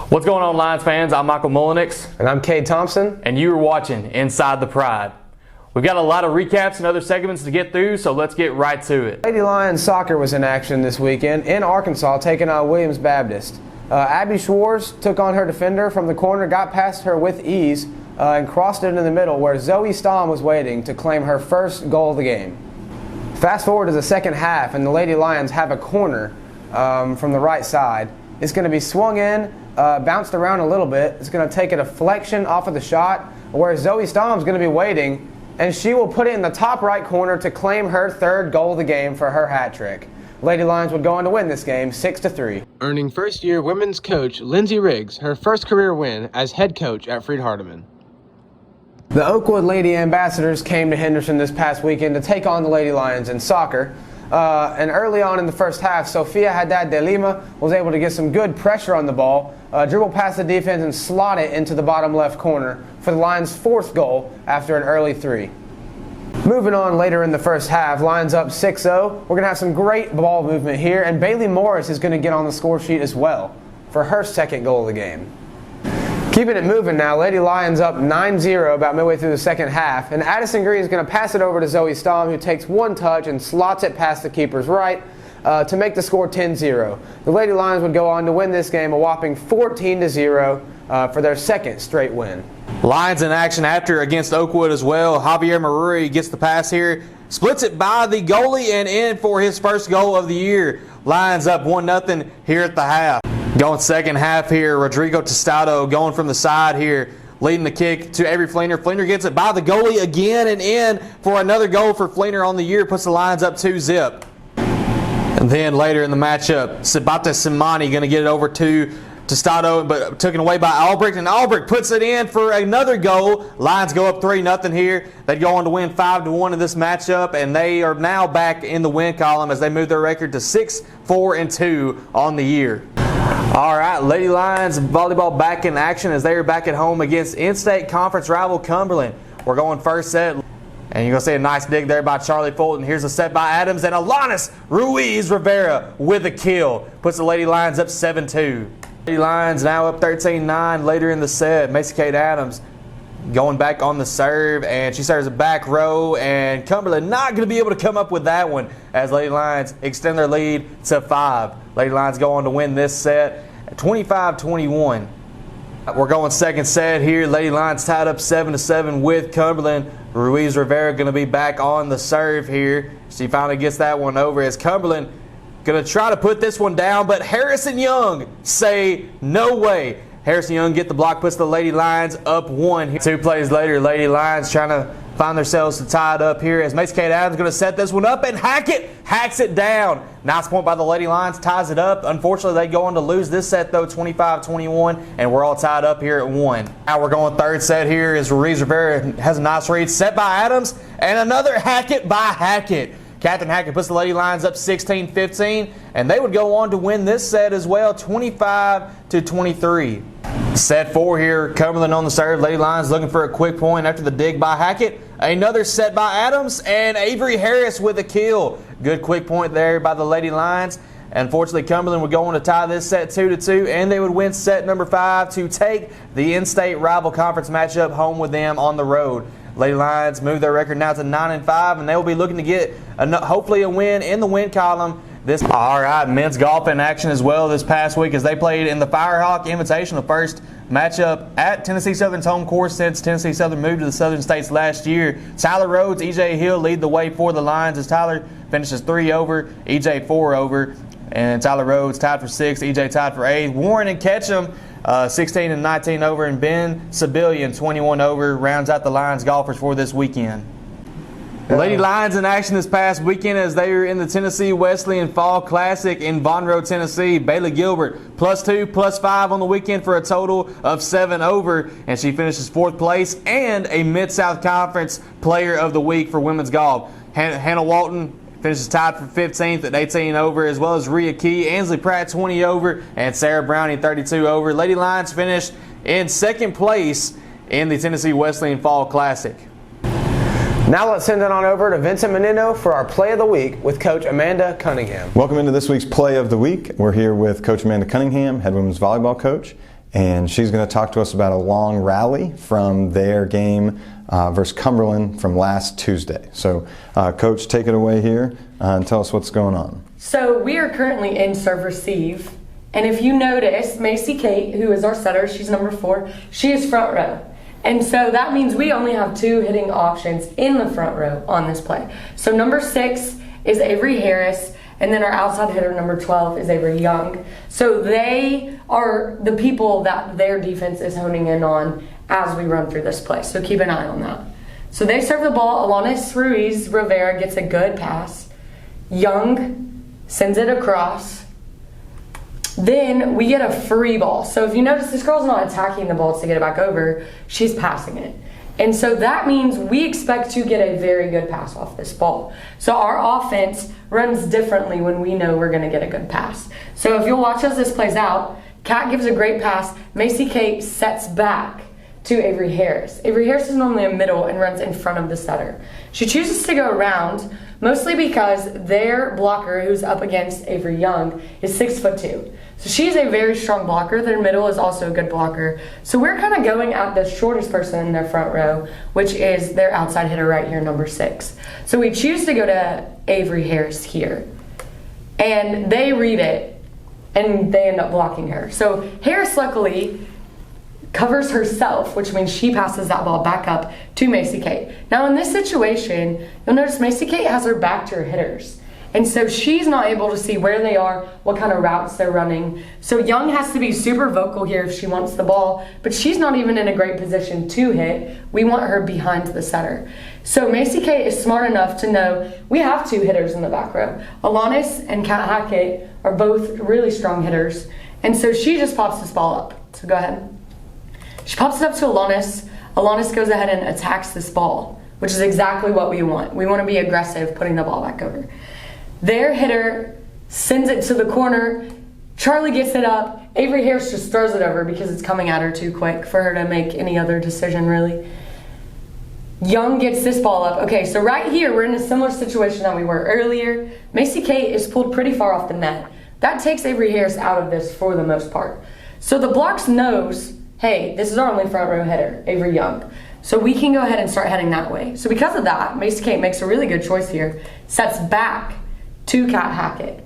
What's going on, Lions fans? I'm Michael Mullenix. And I'm Cade Thompson. And you are watching Inside the Pride. We've got a lot of recaps and other segments to get through, so let's get right to it. Lady Lions soccer was in action this weekend in Arkansas, taking on Williams Baptist. Abby Schwartz took on her defender from the corner, got past her with ease, and crossed it in the middle where Zoe Stamm was waiting to claim her first goal of the game. Fast forward to the second half, and the Lady Lions have a corner from the right side. It's going to be swung in, bounced around a little bit. It's going to take a deflection off of the shot, where Zoe Stamm is going to be waiting, and she will put it in the top right corner to claim her third goal of the game for her hat trick. Lady Lions would go on to win this game 6-3. Earning first-year women's coach Lindsay Riggs her first career win as head coach at Freed-Hardeman. The Oakwood Lady Ambassadors came to Henderson this past weekend to take on the Lady Lions in soccer. And early on in the first half, Sofia Haddad de Lima was able to get some good pressure on the ball, dribble past the defense and slot it into the bottom left corner for the Lions' fourth goal after an early three. Moving on later in the first half, Lions up 6-0. We're going to have some great ball movement here, and Bailey Morris is going to get on the score sheet as well for her second goal of the game. Keeping it moving now, Lady Lions up 9-0 about midway through the second half, and Addison Green is going to pass it over to Zoe Stamm, who takes one touch and slots it past the keeper's right to make the score 10-0. The Lady Lions would go on to win this game a whopping 14-0 for their second straight win. Lions in action after against Oakwood as well. Javier Maruri gets the pass here, splits it by the goalie and in for his first goal of the year. Lions up 1-0 here at the half. Going second half here, Rodrigo Tostado going from the side here, leading the kick to Avery Fleener. Fleener gets it by the goalie again and in for another goal for Fleener on the year, puts the Lions up 2-0. And then later in the matchup, Sabata Simani going to get it over to Tostado, but taken away by Albrecht, and Albrecht puts it in for another goal. Lions go up 3-0 here. They go on to win 5-1 in this matchup, and they are now back in the win column as they move their record to 6-4-2 on the year. All right, Lady Lions volleyball back in action as they are back at home against in-state conference rival Cumberland. We're going first set, and you're going to see a nice dig there by Charlie Fulton. Here's a set by Adams, and Alanis Ruiz Rivera with a kill. Puts the Lady Lions up 7-2. Lady Lions now up 13-9 later in the set. Cade Adams going back on the serve, and she serves a back row, and Cumberland not going to be able to come up with that one as Lady Lions extend their lead to 5. Lady Lions go on to win this set 25-21. We're going second set here. Lady Lions tied up 7-7 with Cumberland. Ruiz Rivera going to be back on the serve here. She finally gets that one over as Cumberland going to try to put this one down, but Harrison Young say no way. Harrison Young get the block, puts the Lady Lions up 1. 2 plays later, Lady Lions trying to find themselves tied up here as Cade Adams going to set this one up, and Hackett hacks it down. Nice point by the Lady Lions, ties it up. Unfortunately, they go on to lose this set though, 25-21, and we're all tied up here at 1. Now we're going third set here as Ruiz Rivera has a nice read, set by Adams, and another Hackett by Hackett. Catherine Hackett puts the Lady Lions up 16-15, and they would go on to win this set as well, 25-23. Set 4 here, Cumberland on the serve. Lady Lions looking for a quick point after the dig by Hackett. Another set by Adams, and Avery Harris with a kill. Good quick point there by the Lady Lions. Unfortunately, Cumberland would go on to tie this set 2-2, and they would win set number 5 to take the in-state rival conference matchup home with them on the road. Lady Lions move their record now to 9-5, and they will be looking to get hopefully a win in the win column. All right, men's golf in action as well this past week as they played in the Firehawk Invitational, first matchup at Tennessee Southern's home course since Tennessee Southern moved to the Southern States last year. Tyler Rhodes, EJ Hill lead the way for the Lions as Tyler finishes 3 over, EJ 4 over, and Tyler Rhodes tied for 6th, EJ tied for 8th. Warren and Ketchum 16 and 19 over, and Ben Sibilian 21 over rounds out the Lions golfers for this weekend. Lady Lions in action this past weekend as they were in the Tennessee Wesleyan Fall Classic in Vonroe, Tennessee. Bailey Gilbert +2, +5 on the weekend for a total of 7 over, and she finishes 4th place and a Mid-South Conference Player of the Week for women's golf. Hannah Walton finishes tied for 15th at 18 over, as well as Rhea Key, Ansley Pratt 20 over, and Sarah Browning 32 over. Lady Lions finished in 2nd place in the Tennessee Wesleyan Fall Classic. Now let's send it on over to Vincent Menino for our Play of the Week with Coach Amanda Cunningham. Welcome into this week's Play of the Week. We're here with Coach Amanda Cunningham, head women's volleyball coach, and she's going to talk to us about a long rally from their game versus Cumberland from last Tuesday. So, Coach, take it away here and tell us what's going on. So we are currently in serve receive, and if you notice, Macy Cade, who is our setter, she's number 4, she is front row. And so that means we only have 2 hitting options in the front row on this play. So number 6 is Avery Harris, and then our outside hitter, number 12, is Avery Young. So they are the people that their defense is honing in on as we run through this play. So keep an eye on that. So they serve the ball. Alanis Ruiz Rivera gets a good pass. Young sends it across. Then we get a free ball. So if you notice, this girl's not attacking the ball to get it back over. She's passing it. And so that means we expect to get a very good pass off this ball. So our offense runs differently when we know we're going to get a good pass. So if you'll watch as this plays out, Kat gives a great pass. Macy Cade sets back to Avery Harris. Avery Harris is normally in middle and runs in front of the setter. She chooses to go around, mostly because their blocker, who's up against Avery Young, is 6'2". So she's a very strong blocker. Their middle is also a good blocker. So we're kind of going at the shortest person in their front row, which is their outside hitter right here, number 6. So we choose to go to Avery Harris here. And they read it, and they end up blocking her. So Harris, luckily, covers herself, which means she passes that ball back up to Macy Cade. Now in this situation, you'll notice Macy Cade has her back to her hitters. And so she's not able to see where they are, what kind of routes they're running. So Young has to be super vocal here if she wants the ball, but she's not even in a great position to hit. We want her behind the center. So Macy Cade is smart enough to know we have 2 hitters in the back row. Alanis and Kat Hackett are both really strong hitters. And so she just pops this ball up. So go ahead. She pops it up to Alanis. Alanis goes ahead and attacks this ball, which is exactly what we want. We want to be aggressive, putting the ball back over. Their hitter sends it to the corner. Charlie gets it up. Avery Harris just throws it over because it's coming at her too quick for her to make any other decision, really. Young gets this ball up. Okay, so right here, we're in a similar situation that we were earlier. Macy Cade is pulled pretty far off the net. That takes Avery Harris out of this for the most part. So the blocks knows, hey, this is our only front row hitter, Avery Young. So we can go ahead and start heading that way. So because of that, Macy Cade makes a really good choice here. Sets back to Kat Hackett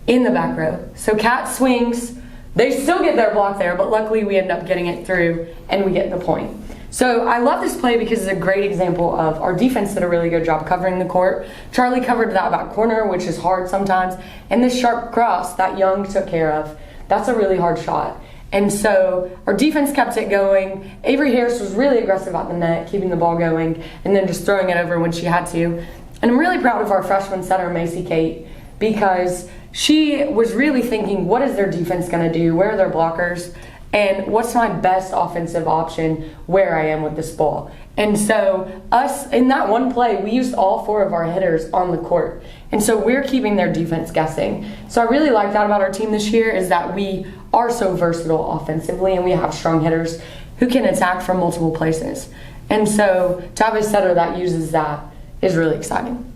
in the back row. So Kat swings. They still get their block there, but luckily we end up getting it through and we get the point. So I love this play because it's a great example of our defense did a really good job covering the court. Charlie covered that back corner, which is hard sometimes. And this sharp cross that Young took care of, that's a really hard shot. And so our defense kept it going. Avery Harris was really aggressive at the net, keeping the ball going, and then just throwing it over when she had to. And I'm really proud of our freshman setter, Macy Cade, because she was really thinking, what is their defense going to do? Where are their blockers? And what's my best offensive option where I am with this ball? And so us, in that one play, we used all 4 of our hitters on the court. And so we're keeping their defense guessing. So I really like that about our team this year, is that we are so versatile offensively and we have strong hitters who can attack from multiple places. And so to have a setter that uses that is really exciting.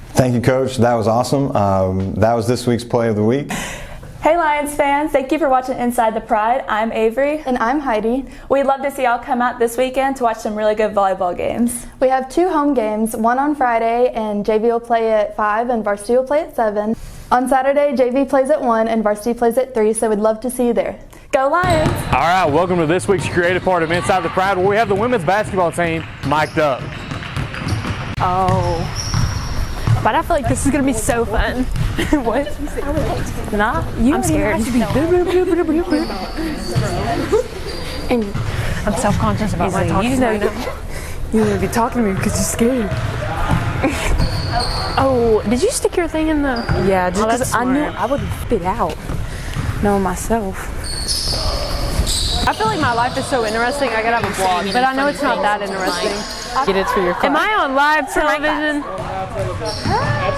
Thank you, Coach. That was awesome. That was this week's Play of the Week. Hey Lions fans, thank you for watching Inside the Pride. I'm Avery. And I'm Heidi. We'd love to see y'all come out this weekend to watch some really good volleyball games. We have 2 home games, one on Friday, and JV will play at 5 and varsity will play at 7. On Saturday, JV plays at 1 and varsity plays at 3, so we'd love to see you there. Go Lions! All right, welcome to this week's creative part of Inside the Pride, where we have the women's basketball team mic'd up. Oh, but I feel like this is gonna be so fun. What? Nah, I'm scared. And I'm self-conscious about my talking. You would be talking to me because you're scared. Oh, did you stick your thing in the? Yeah, just because I knew I would spit out. Knowing myself. I feel like my life is so interesting. I gotta have a vlog, but I know it's not that interesting. Get it for your class. Am I on live television?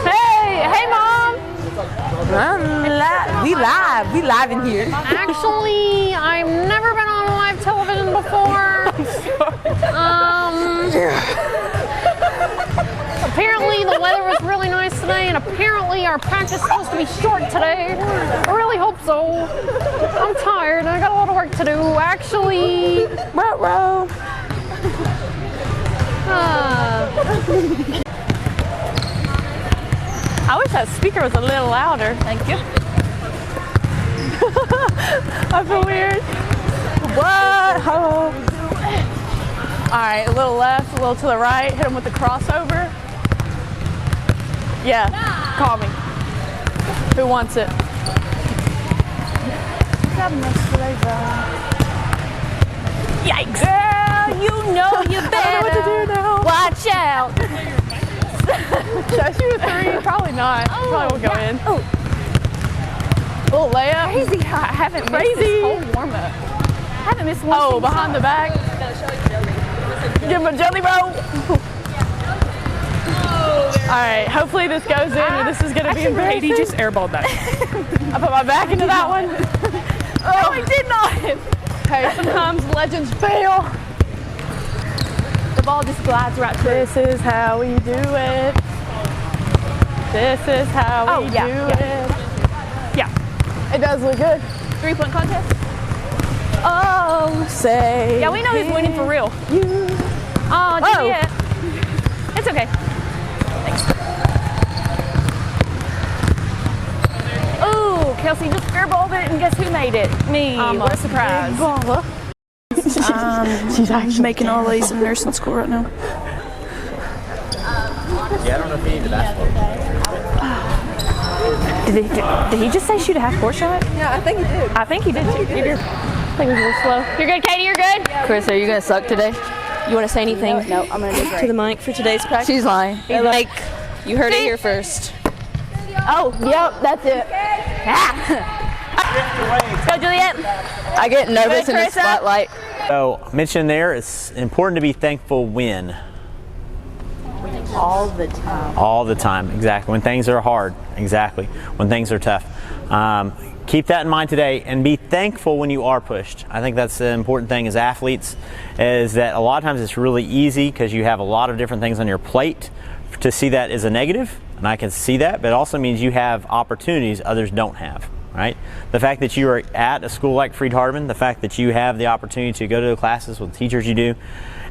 Hey, Mom! We live in here. Actually, I've never been on live television before. Apparently the weather was really nice today, and apparently our practice is supposed to be short today. I really hope so. I'm tired and I got a lot of work to do. Actually, row. I wish that speaker was a little louder. Thank you. I feel weird. What? Oh. All right, a little left, a little to the right. Hit him with the crossover. Yeah, call me. Who wants it? Yikes. Girl, you know you better. I don't know what to do now. Watch out. Should I shoot a three? Probably not. Probably won't go in. Oh, layup. Crazy. I haven't missed this whole warm-up. I haven't missed one. Oh, behind the back. Give him a jelly roll. All right, hopefully this goes in or this is going to be embarrassing. Katie just airballed that. I put my back into that one. Oh, I did not. Hey, sometimes legends fail. The ball just glides right through. This is how we do it. This is how we do it. Yeah, it does look good. 3-point contest. Oh, say. Yeah, we know who's winning for real. Oh, Juliet. It's okay. Thanks. Ooh, Kelsey just airballed it, and guess who made it? Me. What a surprise. She's actually making all A's in nursing school right now. Yeah, I don't know if he needs the basketball. Did he just say shoot a half-court shot? Yeah, I think he did. I think he did. I think it was a little slow. You're good, Katie? You're good? Chris, are you going to suck today? You want to say anything? No, I'm going to do great. To the mic for today's practice. She's lying. Like, you heard it here first. Oh, yep, that's it. Go, Juliet. I get nervous in the spotlight. So, mentioned there, it's important to be thankful when? All the time. All the time, exactly. When things are hard, exactly. When things are tough. Keep that in mind today and be thankful when you are pushed. I think that's the important thing as athletes, is that a lot of times it's really easy because you have a lot of different things on your plate to see that as a negative, and I can see that, but it also means you have opportunities others don't have, right? The fact that you are at a school like Freed-Hardeman, the fact that you have the opportunity to go to the classes with the teachers you do,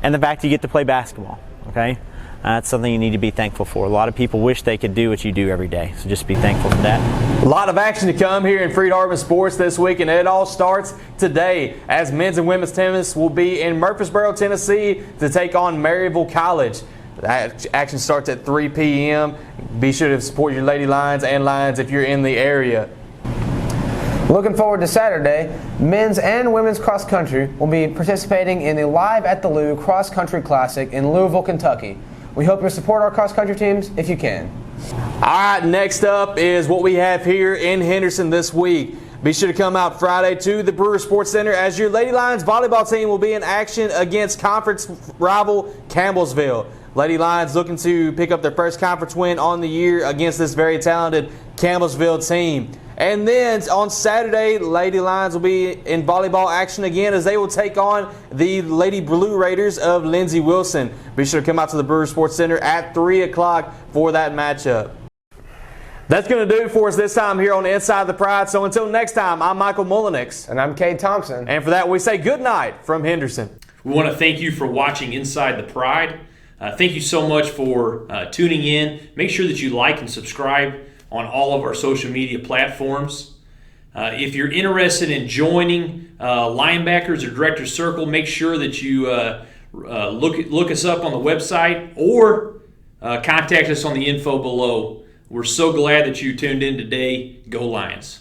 and the fact you get to play basketball, okay? That's something you need to be thankful for. A lot of people wish they could do what you do every day, so just be thankful for that. A lot of action to come here in Freed-Hardeman sports this week, and it all starts today as men's and women's tennis will be in Murfreesboro, Tennessee to take on Maryville College. That action starts at 3 p.m. Be sure to support your Lady Lions and Lions if you're in the area. Looking forward to Saturday, men's and women's cross country will be participating in the Live at the Lou Cross Country Classic in Louisville, Kentucky. We hope you'll support our cross country teams if you can. All right, next up is what we have here in Henderson this week. Be sure to come out Friday to the Brewer Sports Center as your Lady Lions volleyball team will be in action against conference rival Campbellsville. Lady Lions looking to pick up their first conference win on the year against this very talented Campbellsville team. And then on Saturday, Lady Lions will be in volleyball action again as they will take on the Lady Blue Raiders of Lindsey Wilson. Be sure to come out to the Brewer Sports Center at 3 o'clock for that matchup. That's going to do it for us this time here on Inside the Pride. So until next time, I'm Michael Mullenix. And I'm Cade Thompson. And for that, we say good night from Henderson. We want to thank you for watching Inside the Pride. Thank you so much for tuning in. Make sure that you like and subscribe on all of our social media platforms. If you're interested in joining Linebackers or Director's Circle, make sure that you look us up on the website or contact us on the info below. We're so glad that you tuned in today. Go Lions.